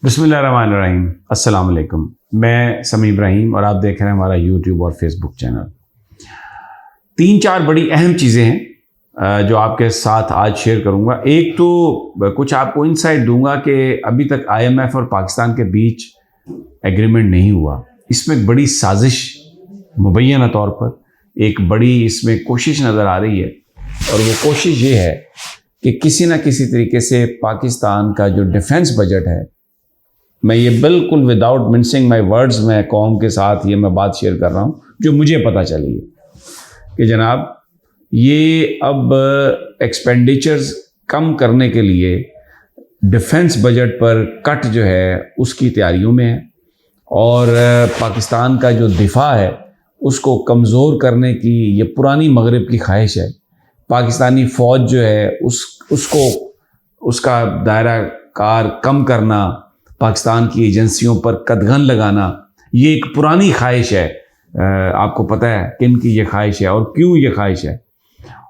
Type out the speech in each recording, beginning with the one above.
बिस्मिल्लाहिर्रहमानिर्रहीम। अस्सलाम वालेकुम। मैं समी इब्राहिम और आप देख रहे हैं हमारा यूट्यूब और फेसबुक चैनल। 3-4 बड़ी अहम चीज़ें हैं जो आपके साथ आज शेयर करूंगा। एक तो कुछ आपको इंसाइट दूंगा कि अभी तक IMF और पाकिस्तान के बीच एग्रीमेंट नहीं हुआ। इसमें एक बड़ी साजिश मुबैना तौर पर एक बड़ी इसमें कोशिश नज़र आ रही है, और वो कोशिश ये है कि किसी न किसी तरीके से पाकिस्तान का जो डिफेंस बजट है, मैं ये बिल्कुल विदाउट मिंसिंग माय वर्ड्स में कौम के साथ ये मैं बात शेयर कर रहा हूँ जो मुझे पता चली है कि जनाब ये अब एक्सपेंडिचर्स कम करने के लिए डिफेंस बजट पर कट जो है उसकी तैयारियों में है, और पाकिस्तान का जो दिफा है उसको कमज़ोर करने की ये पुरानी मगरिब की ख्वाहिश है। पाकिस्तानी फ़ौज जो है उसको उसका दायरा कार कम करना, पाकिस्तान की एजेंसियों पर कदगन लगाना, ये एक पुरानी ख्वाहिश है। आपको पता है किन की ये ख्वाहिश है और क्यों ये ख्वाहिश है।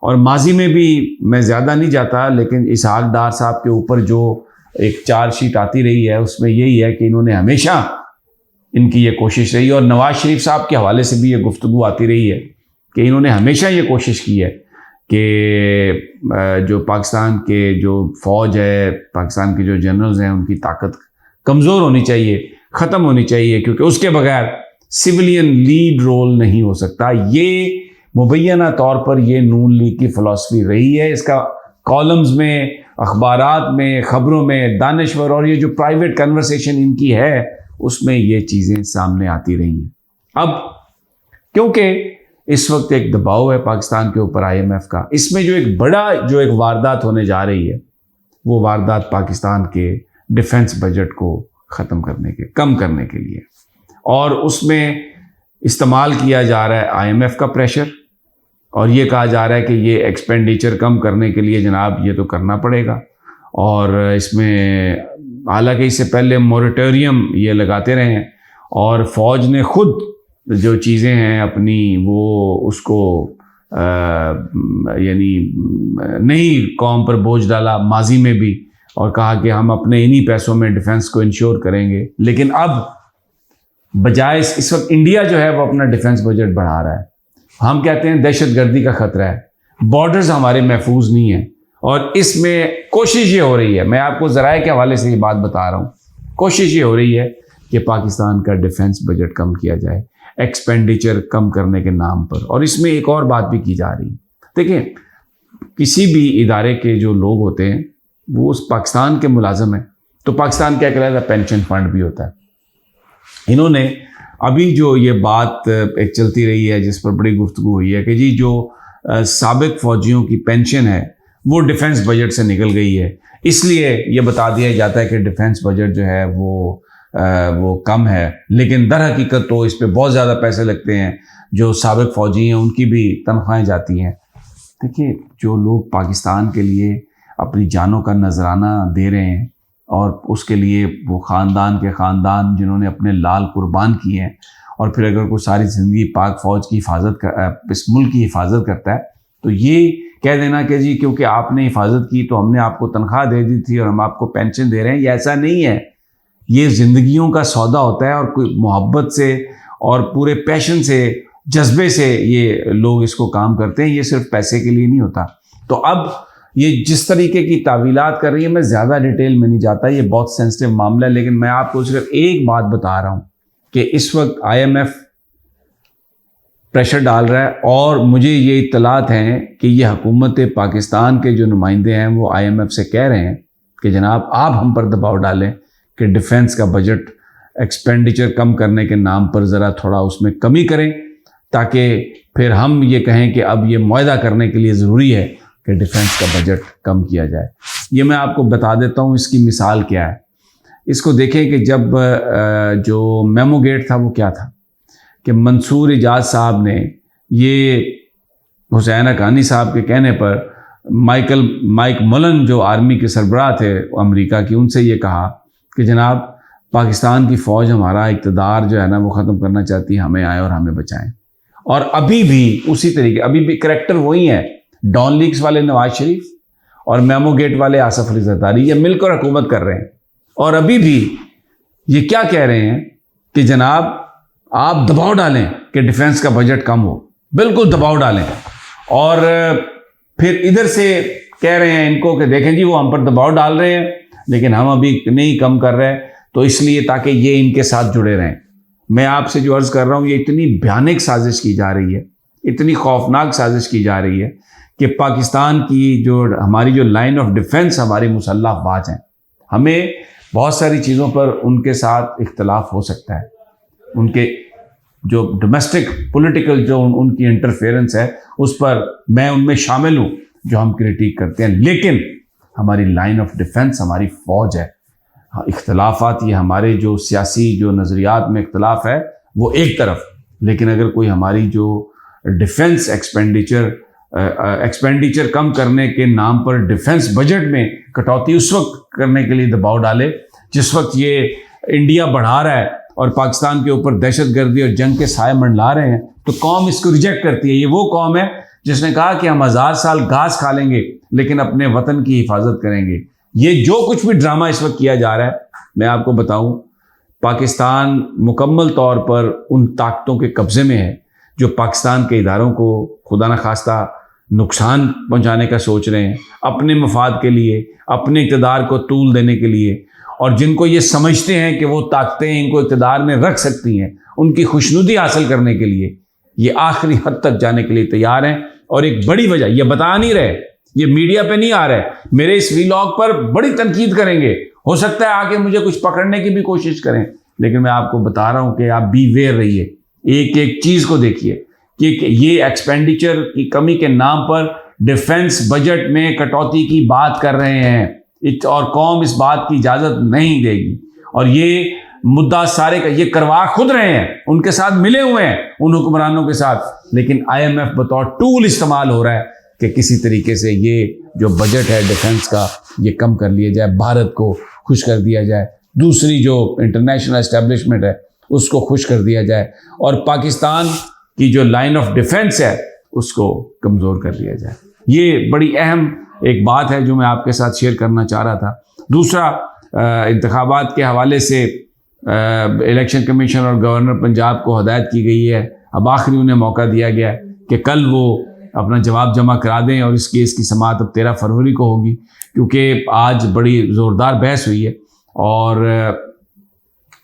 और माजी में भी मैं ज़्यादा नहीं जाता, लेकिन इसहाक डार साहब के ऊपर जो एक चार्जशीट आती रही है उसमें यही है कि इन्होंने हमेशा इनकी ये कोशिश रही, और नवाज शरीफ साहब के हवाले से भी ये गुफ्तगू आती रही है कि इन्होंने हमेशा ये कोशिश की है कि जो पाकिस्तान के जो फ़ौज है, पाकिस्तान के जो जनरल्स हैं, उनकी ताकत कमज़ोर होनी चाहिए, ख़त्म होनी चाहिए, क्योंकि उसके बगैर सिविलियन लीड रोल नहीं हो सकता। ये मुबैना तौर पर ये नून लीग की फ़िलासफ़ी रही है। इसका कॉलम्स में, अखबारात में, ख़बरों में, दानिश्वर और ये जो प्राइवेट कन्वर्सेशन इनकी है उसमें ये चीज़ें सामने आती रही हैं। अब क्योंकि इस वक्त एक दबाव है पाकिस्तान के ऊपर IMF का, इसमें जो एक बड़ा जो एक वारदात होने जा रही है वो वारदात पाकिस्तान के डिफेंस बजट को ख़त्म करने के, कम करने के लिए, और उसमें इस्तेमाल किया जा रहा है IMF का प्रेशर, और ये कहा जा रहा है कि ये एक्सपेंडिचर कम करने के लिए जनाब ये तो करना पड़ेगा। और इसमें हालांकि इससे पहले मोरेटोरियम ये लगाते रहे हैं, और फ़ौज ने खुद जो चीज़ें हैं अपनी वो उसको यानी नहीं कौम पर बोझ डाला माजी में भी, और कहा कि हम अपने इन्हीं पैसों में डिफेंस को इंश्योर करेंगे। लेकिन अब बजाय इस वक्त इंडिया जो है वो अपना डिफेंस बजट बढ़ा रहा है। हम कहते हैं दहशतगर्दी का ख़तरा है, बॉर्डर्स हमारे महफूज नहीं हैं, और इसमें कोशिश ये हो रही है, मैं आपको ज़राए के हवाले से ये बात बता रहा हूँ, कोशिश ये हो रही है कि पाकिस्तान का डिफेंस बजट कम किया जाए एक्सपेंडिचर कम करने के नाम पर। और इसमें एक और बात भी की जा रही है। देखिए, किसी भी इदारे के जो लोग होते हैं वो उस पाकिस्तान के मुलाजम हैं, तो पाकिस्तान क्या कहलाता है, पेंशन फंड भी होता है। इन्होंने अभी जो ये बात एक चलती रही है जिस पर बड़ी गुफ्तगू हुई है कि जी जो साबिक फ़ौजियों की पेंशन है वो डिफेंस बजट से निकल गई है, इसलिए ये बता दिया जाता है कि डिफेंस बजट जो है वो कम है, लेकिन दर हकीकत तो इस पर बहुत ज़्यादा पैसे लगते हैं। जो साबिक फ़ौजी हैं उनकी भी तनख्वाहें जाती हैं। देखिए, जो लोग पाकिस्तान के लिए अपनी जानों का नजराना दे रहे हैं, और उसके लिए वो ख़ानदान के ख़ानदान जिन्होंने अपने लाल कुर्बान किए हैं, और फिर अगर कोई सारी ज़िंदगी पाक फ़ौज की इस मुल्क की हिफाजत करता है, तो ये कह देना कि जी क्योंकि आपने हिफाजत की तो हमने आपको तनख्वाह दे दी थी और हम आपको पेंशन दे रहे हैं, ये ऐसा नहीं है। ये ज़िंदगियों का सौदा होता है, और कोई मोहब्बत से और पूरे पैशन से, जज्बे से ये लोग इसको काम करते हैं, ये सिर्फ पैसे के लिए नहीं होता। तो अब ये जिस तरीके की तावीलात कर रही है, मैं ज़्यादा डिटेल में नहीं जाता, ये बहुत सेंसिटिव मामला है, लेकिन मैं आपको सिर्फ एक बात बता रहा हूँ कि इस वक्त IMF प्रेशर डाल रहा है, और मुझे ये इत्तलात हैं कि ये हुकूमत पाकिस्तान के जो नुमाइंदे हैं वो IMF से कह रहे हैं कि जनाब आप हम पर दबाव डालें कि डिफेंस का बजट एक्सपेंडिचर कम करने के नाम पर ज़रा थोड़ा उसमें कमी करें, ताकि फिर हम ये कहें कि अब ये मुआहदा करने के लिए ज़रूरी है कि डिफेंस का बजट कम किया जाए। ये मैं आपको बता देता हूँ इसकी मिसाल क्या है। इसको देखें कि जब जो मेमो गेट था वो क्या था कि मंसूर इजाज़ साहब ने ये हुसैन हक़ानी साहब के कहने पर माइक मुलन जो आर्मी के सरबराह थे अमेरिका की, उनसे ये कहा कि जनाब पाकिस्तान की फ़ौज हमारा इक़्तिदार जो है ना वो ख़त्म करना चाहती है, हमें आए और हमें बचाएं। और अभी भी उसी तरीके, अभी भी करैक्टर वही है, डॉन लीग्स वाले नवाज शरीफ और मेमो गेट वाले आसफ अली जरदारी, ये मिलकर हुकूमत कर रहे हैं। और अभी भी یہ کیا کہہ رہے ہیں کہ جناب آپ دباؤ ڈالیں کہ ڈیفنس کا بجٹ کم ہو، بالکل دباؤ ڈالیں، اور پھر ادھر سے کہہ رہے ہیں ان کو کہ دیکھیں جی وہ ہم پر دباؤ ڈال رہے ہیں لیکن ہم ابھی نہیں کم کر رہے، تو اس لیے تاکہ یہ ان کے ساتھ جڑے رہیں۔ میں آپ سے جو عرض کر رہا ہوں، یہ اتنی بھیانک سازش کی جا رہی ہے، اتنی خوفناک سازش کی جا رہی ہے کہ پاکستان کی ہماری جو لائن آف ڈیفنس ہماری مسلح افواج ہیں، ہمیں بہت ساری چیزوں پر ان کے ساتھ اختلاف ہو سکتا ہے، ان کے جو ڈومیسٹک پولیٹیکل جو ان کی انٹرفیئرنس ہے اس پر میں ان میں شامل ہوں جو ہم کرٹیک کرتے ہیں، لیکن ہماری لائن آف ڈیفنس ہماری فوج ہے۔ اختلافات یہ ہمارے جو سیاسی جو نظریات میں اختلاف ہے وہ ایک طرف، لیکن اگر کوئی ہماری جو ڈیفنس ایکسپینڈیچر کم کرنے کے نام پر ڈیفنس بجٹ میں کٹوتی اس وقت کرنے کے لیے دباؤ ڈالے جس وقت یہ انڈیا بڑھا رہا ہے اور پاکستان کے اوپر دہشت گردی اور جنگ کے سائے منڈلا رہے ہیں، تو قوم اس کو ریجیکٹ کرتی ہے۔ یہ وہ قوم ہے جس نے کہا کہ ہم 1000 سال گھاس کھا لیں گے لیکن اپنے وطن کی حفاظت کریں گے۔ یہ جو کچھ بھی ڈرامہ اس وقت کیا جا رہا ہے، میں آپ کو بتاؤں، پاکستان مکمل طور پر ان طاقتوں کے قبضے میں ہے جو پاکستان کے اداروں کو خدا نخواستہ نقصان پہنچانے کا سوچ رہے ہیں اپنے مفاد کے لیے، اپنے اقتدار کو طول دینے کے لیے، اور جن کو یہ سمجھتے ہیں کہ وہ طاقتیں ان کو اقتدار میں رکھ سکتی ہیں ان کی خوشنودی حاصل کرنے کے لیے یہ آخری حد تک جانے کے لیے تیار ہیں۔ اور ایک بڑی وجہ یہ بتا نہیں رہے، یہ میڈیا پہ نہیں آ رہے، میرے اس ویلاگ پر بڑی تنقید کریں گے، ہو سکتا ہے آگے مجھے کچھ پکڑنے کی بھی کوشش کریں، لیکن میں آپ کو بتا رہا ہوں کہ آپ بی ویئر رہیے، ایک ایک چیز کو دیکھیے کہ یہ ایکسپینڈیچر کی کمی کے نام پر ڈیفنس بجٹ میں کٹوتی کی بات کر رہے ہیں، اور قوم اس بات کی اجازت نہیں دے گی، اور یہ مدعا سارے کا یہ کروا خود رہے ہیں، ان کے ساتھ ملے ہوئے ہیں ان حکمرانوں کے ساتھ، لیکن IMF بطور ٹول استعمال ہو رہا ہے کہ کسی طریقے سے یہ جو بجٹ ہے ڈیفنس کا یہ کم کر لیا جائے، بھارت کو خوش کر دیا جائے، دوسری جو انٹرنیشنل اسٹیبلشمنٹ ہے اس کو خوش کر دیا جائے، اور پاکستان کی جو لائن آف ڈیفنس ہے اس کو کمزور کر دیا جائے۔ یہ بڑی اہم ایک بات ہے جو میں آپ کے ساتھ شیئر کرنا چاہ رہا تھا۔ دوسرا، انتخابات کے حوالے سے الیکشن کمیشن اور گورنر پنجاب کو ہدایت کی گئی ہے، اب آخری انہیں موقع دیا گیا ہے کہ کل وہ اپنا جواب جمع کرا دیں، اور اس کیس کی سماعت اب 13 فروری کو ہوگی، کیونکہ آج بڑی زوردار بحث ہوئی ہے اور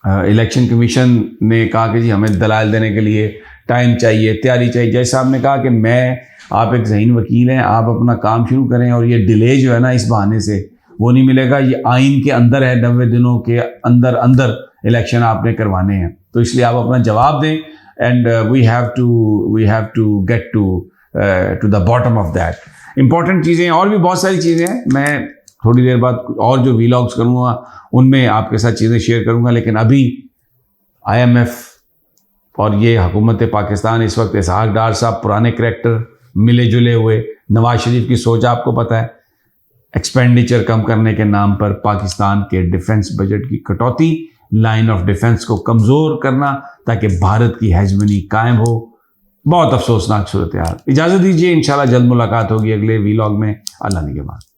الیکشن کمیشن نے کہا کہ جی ہمیں دلائل دینے کے لیے ٹائم چاہیے، تیاری چاہیے۔ جج صاحب نے کہا کہ آپ ایک ذہین وکیل ہیں، آپ اپنا کام شروع کریں، اور یہ ڈیلے جو ہے نا اس بہانے سے وہ نہیں ملے گا، یہ آئین کے اندر ہے، 90 دنوں کے اندر الیکشن آپ نے کروانے ہیں، تو اس لیے آپ اپنا جواب دیں، and we have to get to the bottom of that. Important چیزیں اور بھی بہت ساری چیزیں ہیں، میں تھوڑی دیر بعد اور جو ویلاگس کروں گا ان میں آپ کے ساتھ چیزیں شیئر کروں گا، لیکن ابھی IMF اور یہ حکومت پاکستان اس وقت اسحاق ڈار صاحب پرانے کریکٹر ملے جلے ہوئے، نواز شریف کی سوچ آپ کو پتہ ہے، ایکسپینڈیچر کم کرنے کے نام پر پاکستان کے ڈیفنس بجٹ کی کٹوتی، لائن آف ڈیفنس کو کمزور کرنا تاکہ بھارت کی ہیجمنی قائم ہو۔ بہت افسوسناک صورتحال۔ اجازت دیجیے، انشاءاللہ جلد ملاقات ہوگی اگلے ویلاگ میں۔ اللہ نگہبان۔